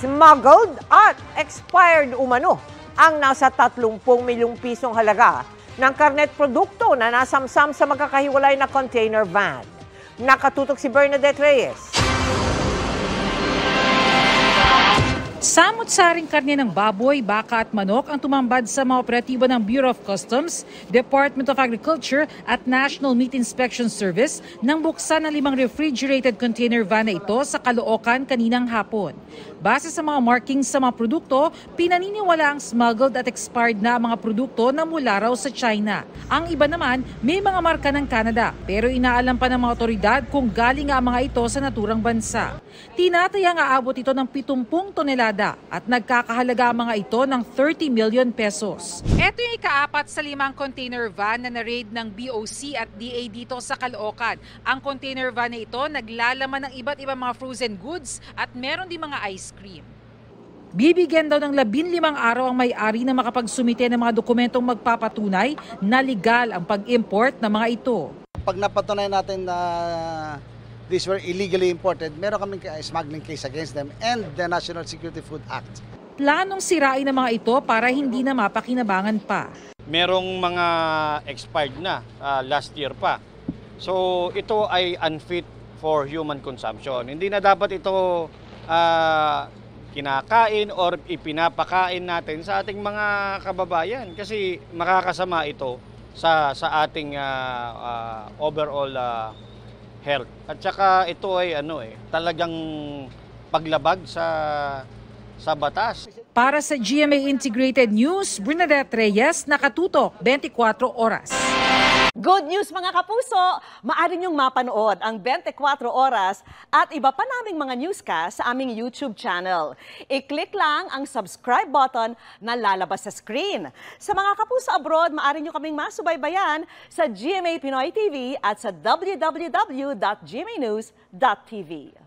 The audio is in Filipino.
Smuggled at expired umano ang nasa 30 milyong pisong halaga ng karnet produkto na nasamsam sa magkakahiwalay na container van. Nakatutok si Bernadette Reyes. Samot-saring karne ng baboy, baka at manok ang tumambad sa mga operatibo ng Bureau of Customs, Department of Agriculture at National Meat Inspection Service nang buksan ang 5 refrigerated container van na ito sa Caloocan kaninang hapon. Base sa mga markings sa mga produkto, pinaniniwala ang smuggled at expired na mga produkto na mula raw sa China. Ang iba naman, may mga marka ng Canada pero inaalam pa ng mga otoridad kung galing nga ang mga ito sa naturang bansa. Tinatayang aabot ito ng 70 tonelada at nagkakahalaga ang mga ito ng 30 million pesos. Ito yung ikaapat sa 5 container van na na-raid ng BOC at DA dito sa Caloocan. Ang container van na ito naglalaman ng iba't ibang mga frozen goods at meron din mga ice cream. Bibigyan daw ng 15 araw ang may-ari na makapagsumite ng mga dokumentong magpapatunay na legal ang pag-import ng mga ito. Pag napatunay natin na these were illegally imported, meron kaming smuggling case against them and the National Security Food Act. Planong sirain ang mga ito para hindi na mapakinabangan pa. Merong mga expired na last year pa. So ito ay unfit for human consumption. Hindi na dapat ito kinakain or ipinapakain natin sa ating mga kababayan kasi makakasama ito sa ating overall health. At saka ito ay talagang paglabag sa batas. Para sa GMA Integrated News, Bernadette Reyes, nakatutok 24 oras. Good news mga kapuso! Maaari niyong mapanood ang 24 oras at iba pa naming mga newscast sa aming YouTube channel. I-click lang ang subscribe button na lalabas sa screen. Sa mga kapuso abroad, maaari niyo kaming masubaybayan sa GMA Pinoy TV at sa www.gmanews.tv.